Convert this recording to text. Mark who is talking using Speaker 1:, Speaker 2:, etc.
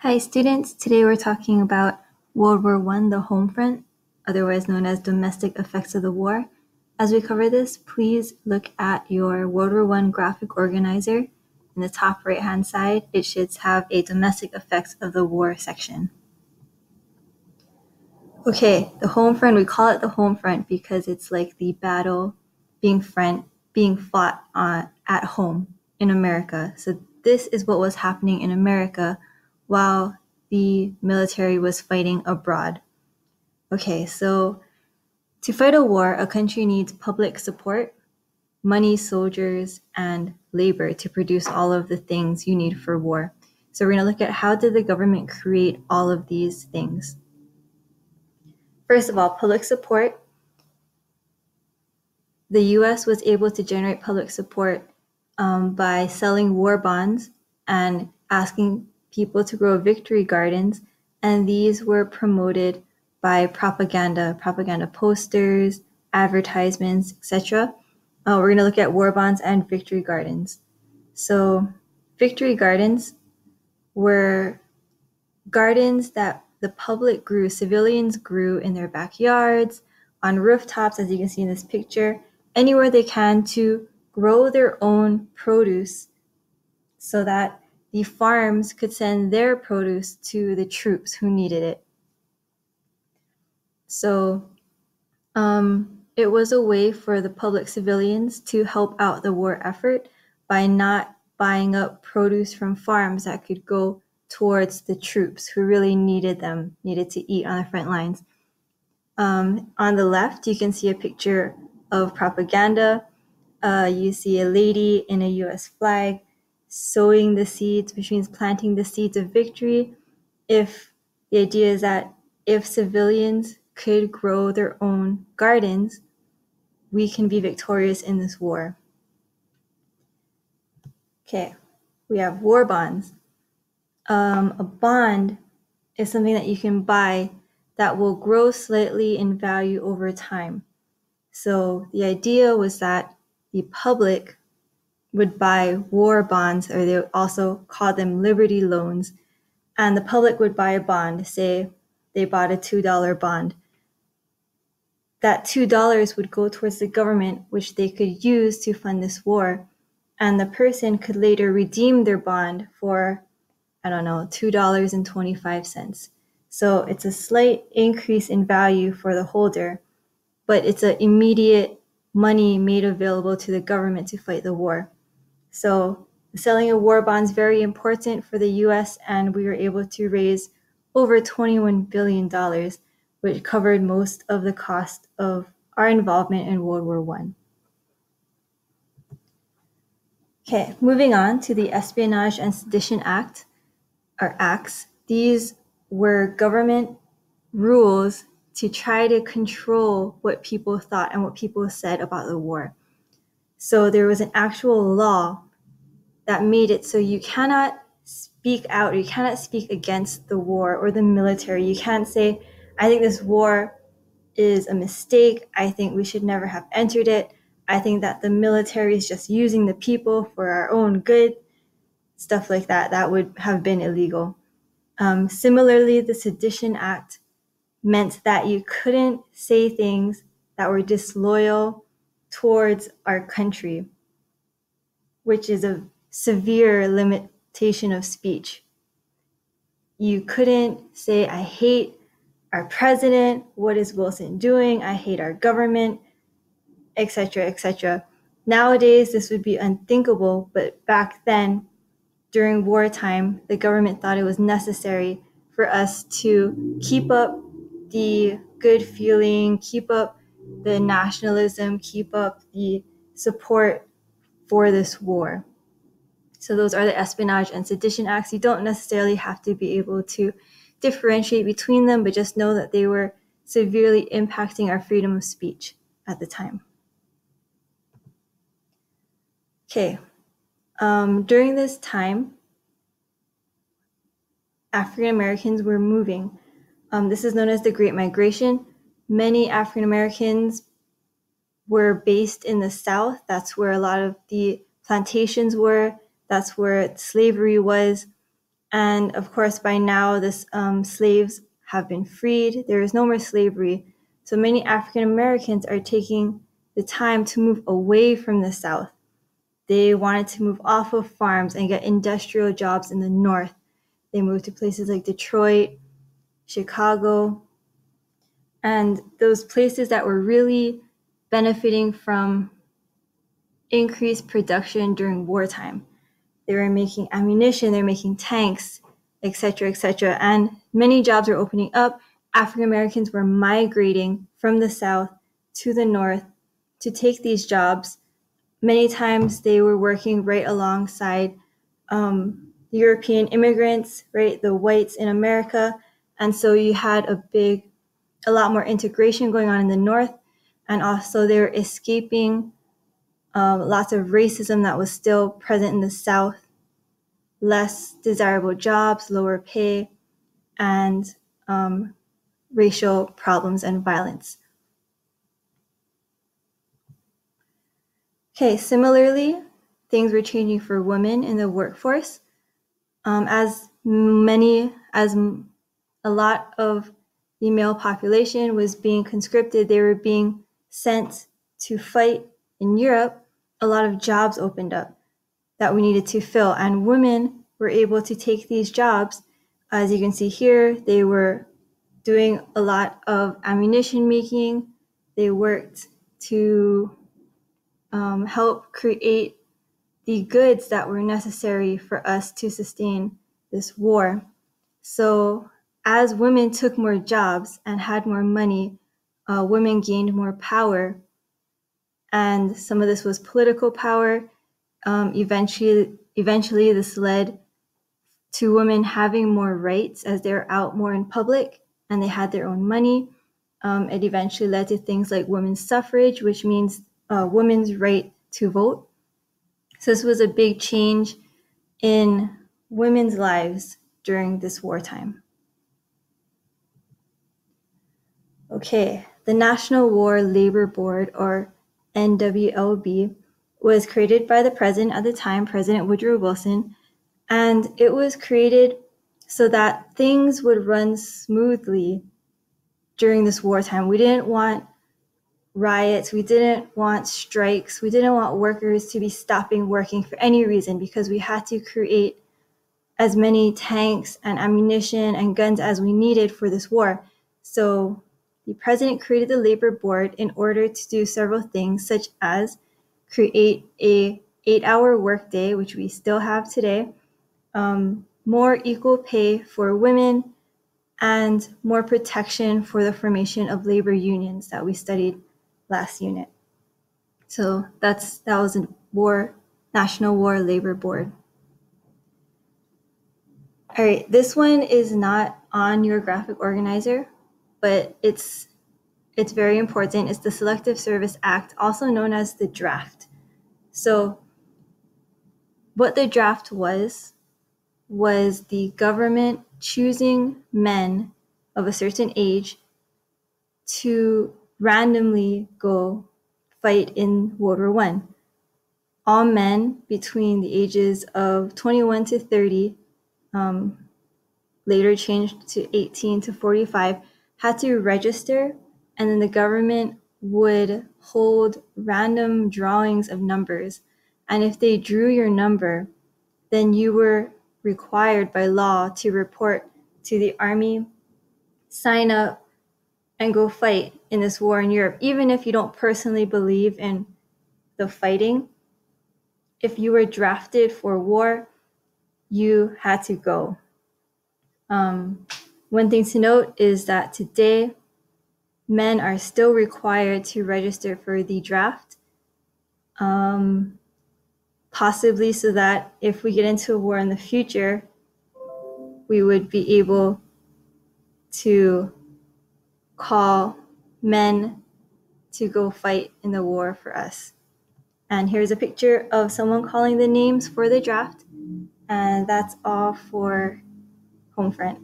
Speaker 1: Hi students, today we're talking about World War I, the Homefront, otherwise known as domestic effects of the war. As we cover this, please look at your World War I graphic organizer. In the top right hand side, it should have a domestic effects of the war section. Okay, the Homefront, we call it the Homefront because it's like the battle being fought at home in America. So this is what was happening in America while the military was fighting abroad. Okay, so to fight a war, a country needs public support, money, soldiers, and labor to produce all of the things you need for war. So we're going to look at how did the government create all of these things. First of all, public support. The US was able to generate public support by selling war bonds and asking people to grow victory gardens, and these were promoted by propaganda posters, advertisements, etc. We're going to look at war bonds and victory gardens. So victory gardens were gardens that the public grew, civilians grew in their backyards, on rooftops, as you can see in this picture, anywhere they can to grow their own produce so that the farms could send their produce to the troops who needed it. So it was a way for the public civilians to help out the war effort by not buying up produce from farms that could go towards the troops who really needed to eat on the front lines. On the left, you can see a picture of propaganda. You see a lady in a US flag sowing the seeds, which means planting the seeds of victory. If the idea is that if civilians could grow their own gardens, we can be victorious in this war. Okay, we have war bonds. A bond is something that you can buy that will grow slightly in value over time. So the idea was that the public would buy war bonds, or they also call them liberty loans, and the public would buy a bond. Say they bought a $2 bond. That $2 would go towards the government, which they could use to fund this war, and the person could later redeem their bond for, $2.25. So it's a slight increase in value for the holder, but it's an immediate money made available to the government to fight the war. So the selling of war bonds is very important for the US, and we were able to raise over $21 billion, which covered most of the cost of our involvement in World War I. Okay, moving on to the Espionage and Sedition Act, or acts. These were government rules to try to control what people thought and what people said about the war. So there was an actual law that made it so you cannot speak out, or you cannot speak against the war or the military. You can't say, I think this war is a mistake. I think we should never have entered it. I think that the military is just using the people for our own good. Stuff like that. That would have been illegal. Similarly, the Sedition Act meant that you couldn't say things that were disloyal towards our country, which is a severe limitation of speech. You couldn't say, I hate our president, what is Wilson doing, I hate our government, etc., etc. Nowadays, this would be unthinkable, but back then, during wartime, the government thought it was necessary for us to keep up the good feeling, keep up the nationalism, keep up the support for this war. So those are the Espionage and Sedition Acts. You don't necessarily have to be able to differentiate between them, but just know that they were severely impacting our freedom of speech at the time. Okay, during this time, African Americans were moving. This is known as the Great Migration. Many African Americans were based in the South. That's where a lot of the plantations were. That's where slavery was. And of course, by now, slaves have been freed. There is no more slavery. So many African Americans are taking the time to move away from the South. They wanted to move off of farms and get industrial jobs in the North. They moved to places like Detroit, Chicago, and those places that were really benefiting from increased production during wartime. They were making ammunition, they're making tanks, etc., etc. And many jobs were opening up. African Americans were migrating from the South to the North to take these jobs. Many times they were working right alongside European immigrants, right, the whites in America. And so you had a lot more integration going on in the North. And also they were escaping lots of racism that was still present in the South, less desirable jobs, lower pay, and racial problems and violence. Okay, similarly, things were changing for women in the workforce. As a lot of the male population was being conscripted, they were being sent to fight in Europe. A lot of jobs opened up that we needed to fill, and women were able to take these jobs. As you can see here, they were doing a lot of ammunition making. They worked to help create the goods that were necessary for us to sustain this war. So as women took more jobs and had more money, women gained more power. And some of this was political power. Eventually, this led to women having more rights as they were out more in public and they had their own money. It eventually led to things like women's suffrage, which means women's right to vote. So this was a big change in women's lives during this wartime. Okay, the National War Labor Board, or NWLB, was created by the president at the time, President Woodrow Wilson, and it was created so that things would run smoothly during this wartime. We didn't want riots, we didn't want strikes, we didn't want workers to be stopping working for any reason because we had to create as many tanks and ammunition and guns as we needed for this war. So the president created the labor board in order to do several things, such as create a 8-hour workday, which we still have today, more equal pay for women, and more protection for the formation of labor unions that we studied last unit. So that was a National War Labor Board. All right, this one is not on your graphic organizer, but it's very important. It's the Selective Service Act, also known as the draft. So what the draft was the government choosing men of a certain age to randomly go fight in World War I. All men between the ages of 21 to 30, later changed to 18 to 45, had to register, and then the government would hold random drawings of numbers. And if they drew your number, then you were required by law to report to the army, sign up, and go fight in this war in Europe. Even if you don't personally believe in the fighting, if you were drafted for war, you had to go. One thing to note is that today, men are still required to register for the draft, possibly so that if we get into a war in the future, we would be able to call men to go fight in the war for us. And here's a picture of someone calling the names for the draft, and that's all for Homefront.